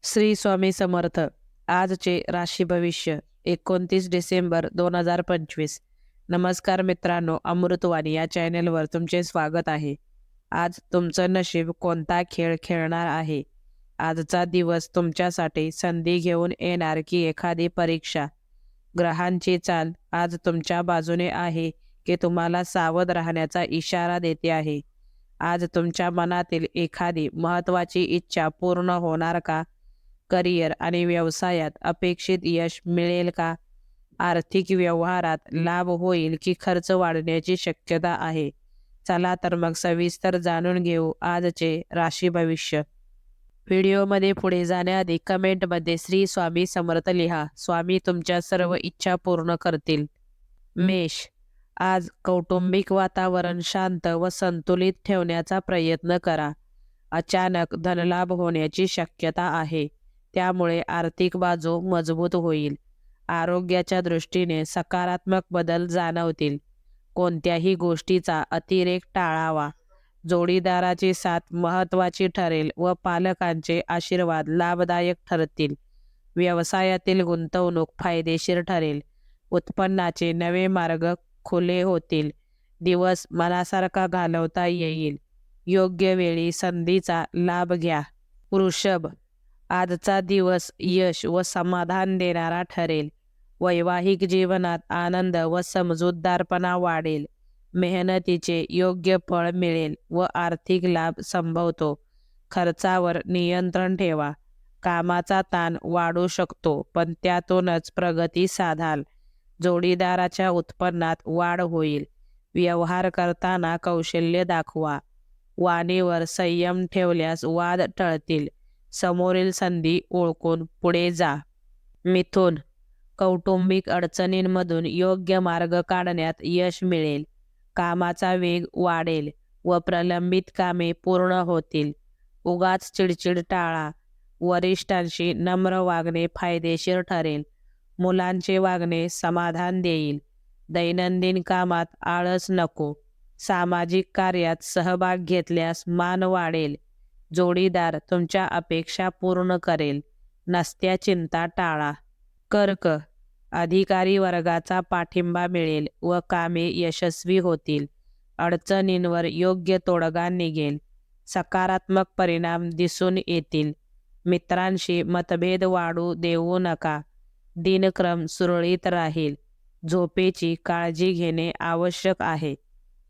श्री स्वामी समर्थ. आजचे राशी भविष्य 29 डिसेंबर 2025. नमस्कार मित्रांनो, अमृतवाणी या चॅनेलवर तुमचे स्वागत आहे. आज तुमचं नशीब कोणता खेळ खेळणार आहे? आजचा दिवस तुमच्यासाठी संधी घेऊन येणार की एखादी परीक्षा? ग्रहांची चाल आज तुमच्या बाजूने आहे की तुम्हाला सावध राहण्याचा इशारा देते आहे? आज तुमच्या मनातील एखादी महत्त्वाची इच्छा पूर्ण होणार का? करिअर आणि व्यवसायात अपेक्षित यश मिळेल का? आर्थिक व्यवहारात लाभ होईल की खर्च वाढण्याची शक्यता आहे? चला तर मग सविस्तर जाणून घेऊ आजचे राशी भविष्य. व्हिडिओमध्ये पुढे जाण्याआधी कमेंटमध्ये श्री स्वामी समर्थ लिहा. स्वामी तुमच्या सर्व इच्छा पूर्ण करतील. मेष. आज कौटुंबिक वातावरण शांत व संतुलित ठेवण्याचा प्रयत्न करा. अचानक धनलाभ होण्याची शक्यता आहे, त्यामुळे आर्थिक बाजू मजबूत होईल. आरोग्याच्या दृष्टीने सकारात्मक बदल जाणवतील. कोणत्याही गोष्टीचा अतिरेक टाळावा. जोडीदाराची साथ महत्त्वाची ठरेल व पालकांचे आशीर्वाद लाभदायक ठरतील. व्यवसायातील गुंतवणूक फायदेशीर ठरेल. उत्पन्नाचे नवे मार्ग खुले होतील. दिवस मनासारखा घालवता येईल. योग्य वेळी संधीचा लाभ घ्या. वृषभ. आजचा दिवस यश व समाधान देणारा ठरेल. वैवाहिक जीवनात आनंद व समजूतदारपणा वाढेल. मेहनतीचे योग्य फळ मिळेल व आर्थिक लाभ संभवतो. खर्चावर नियंत्रण ठेवा. कामाचा ताण वाढू शकतो, पण त्यातूनच प्रगती साधाल. जोडीदाराच्या उत्पन्नात वाढ होईल. व्यवहार करताना कौशल्य दाखवा. वाणीवर संयम ठेवल्यास वाद टळतील. समोरील संधी ओळखून पुढे जा. मिथुन. कौटुंबिक अडचणींमधून योग्य मार्ग काढण्यात यश मिळेल. कामाचा वेग वाढेल व प्रलंबित कामे पूर्ण होतील. उगाच चिडचिड टाळा. वरिष्ठांशी नम्र वागणे फायदेशीर ठरेल. मुलांचे वागणे समाधान देईल. दैनंदिन कामात आळस नको. सामाजिक कार्यात सहभाग घेतल्यास मान वाढेल. जोडीदार तुमच्या अपेक्षा पूर्ण करेल. नसत्या चिंता टाळा. कर्क. अधिकारी वर्गाचा पाठिंबा मिळेल व कामे यशस्वी होतील. अडचणींवर योग्य तोडगा निघेल. सकारात्मक परिणाम दिसून येतील. मित्रांशी मतभेद वाढू देऊ नका. दिनक्रम सुरळीत राहील. झोपेची काळजी घेणे आवश्यक आहे.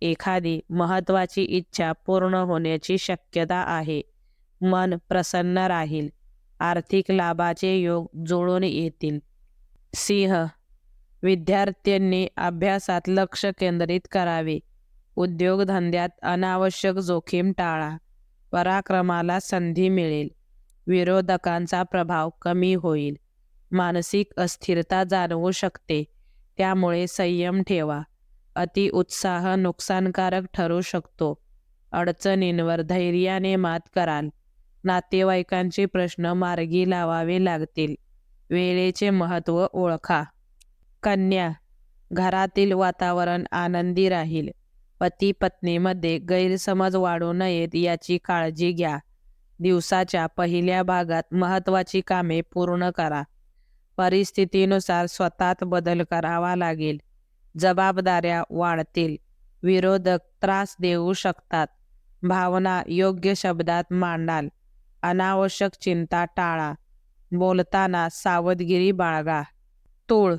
एखादी महत्त्वाची इच्छा पूर्ण होण्याची शक्यता आहे. मन प्रसन्न राहील. आर्थिक लाभाचे योग जुळून येतील. सिंह. विद्यार्थ्यांनी अभ्यासात लक्ष केंद्रित करावे. उद्योगधंद्यात अनावश्यक जोखीम टाळा. पराक्रमाला संधी मिळेल. विरोधकांचा प्रभाव कमी होईल. मानसिक अस्थिरता जाणवू शकते, त्यामुळे संयम ठेवा. अति उत्साह नुकसानकारक ठरू शकतो. अडचणींवर धैर्याने मात कराल. नातेवाईकांचे प्रश्न मार्गी लावावे लागतील. वेळेचे महत्त्व ओळखा. कन्या. घरातील वातावरण आनंदी राहील. पती पत्नीमध्ये गैरसमज वाढू नयेत याची काळजी घ्या. दिवसाच्या पहिल्या भागात महत्त्वाची कामे पूर्ण करा. परिस्थितीनुसार स्वतःत बदल करावा लागेल. जबाबदाऱ्या वाढतील. विरोधक त्रास देऊ शकतात. भावना योग्य शब्दात मांडाल. अनावश्यक चिंता टाळा. बोलताना सावधगिरी बाळगा. तूळ.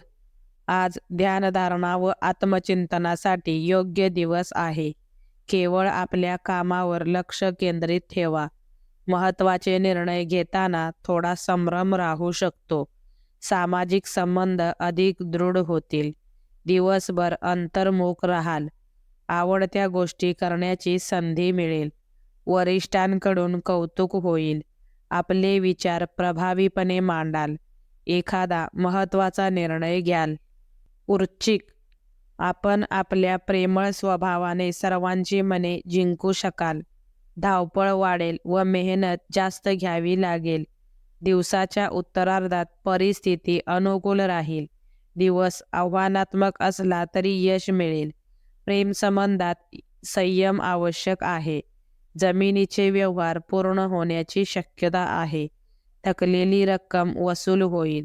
आज ध्यानधारणा व आत्मचिंतनासाठी योग्य दिवस आहे. केवळ आपल्या कामावर लक्ष केंद्रित ठेवा. महत्त्वाचे निर्णय घेताना थोडा संभ्रम राहू शकतो. सामाजिक संबंध अधिक दृढ होतील. दिवसभर अंतर्मुख राहाल. आवडत्या गोष्टी करण्याची संधी मिळेल. वरिष्ठांकडून कौतुक होईल. आपले विचार प्रभावीपणे मांडाल. एखादा महत्त्वाचा निर्णय घ्याल. वृश्चिक. आपण आपल्या प्रेमळ स्वभावाने सर्वांची मने जिंकू शकाल. धावपळ वाढेल व मेहनत जास्त घ्यावी लागेल. दिवसाच्या उत्तरार्धात परिस्थिती अनुकूल राहील. दिवस आव्हानात्मक असला तरी यश मिळेल. प्रेमसंबंधात संयम आवश्यक आहे. जमिनीचे व्यवहार पूर्ण होण्याची शक्यता आहे. थकलेली रक्कम वसूल होईल.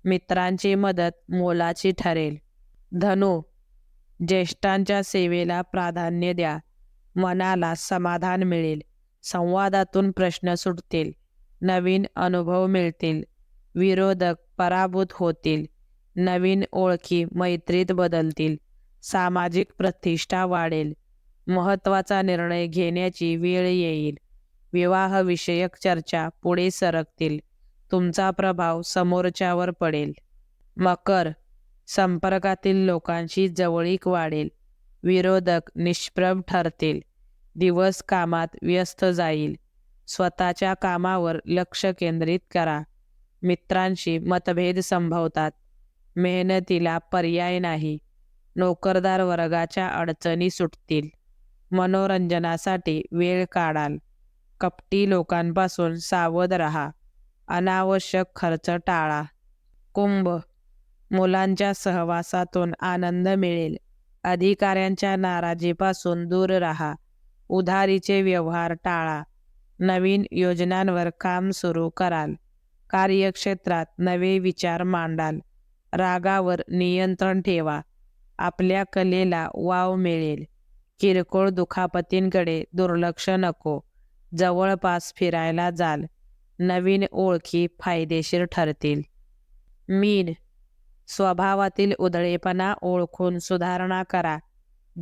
मित्रांची मदत मोलाची ठरेल. धनु, ज्येष्ठांच्या सेवेला प्राधान्य द्या. मनाला समाधान मिळेल. संवादातून प्रश्न सुटतील. नवीन अनुभव मिळतील. विरोधक पराभूत होतील. नवीन ओळखी मैत्रीत बदलतील. सामाजिक प्रतिष्ठा वाढेल. महत्त्वाचा निर्णय घेण्याची वेळ येईल. विवाहविषयक चर्चा पुढे सरकतील. तुमचा प्रभाव समोरच्यावर पडेल. मकर, संपर्कातील लोकांशी जवळीक वाढेल. विरोधक निष्प्रभ ठरतील. दिवस कामात व्यस्त जाईल. स्वतःच्या कामावर लक्ष केंद्रित करा. मित्रांशी मतभेद संभवतात. मेहनतीला पर्याय नाही. नोकरदार वर्गाच्या अडचणी सुटतील. मनोरंजनासाठी वेळ काढाल. कपटी लोकांपासून सावध राहा. अनावश्यक खर्च टाळा. कुंभ, मुलांच्या सहवासातून आनंद मिळेल. अधिकाऱ्यांच्या नाराजीपासून दूर राहा. उधारीचे व्यवहार टाळा. नवीन योजनांवर काम सुरू कराल. कार्यक्षेत्रात नवे विचार मांडाल. रागावर नियंत्रण ठेवा. आपल्या कलेला वाव मिळेल. किरकोळ दुखापतींकडे दुर्लक्ष नको. जवळपास फिरायला जाल. नवीन ओळखी फायदेशीर ठरतील. मीन, स्वभावातील उधळेपणा ओळखून सुधारणा करा.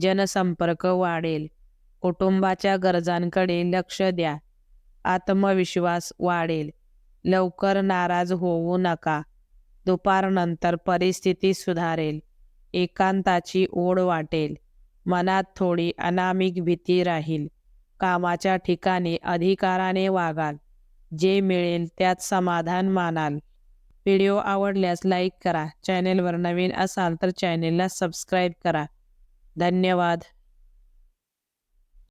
जनसंपर्क वाढेल. कुटुंबाच्या गरजांकडे लक्ष द्या. आत्मविश्वास वाढेल. लवकर नाराज होऊ नका. दुपारनंतर परिस्थिती सुधारेल. एकांताची ओढ वाटेल. मनात थोडी अनामिक भीती राहील. कामाच्या ठिकाणी अधिकाराने वागाल. जे मिळेल त्यात समाधान मानाल. व्हिडिओ आवडल्यास लाईक करा. चॅनेलवर नवीन असाल तर चॅनेलला सबस्क्राईब करा. धन्यवाद.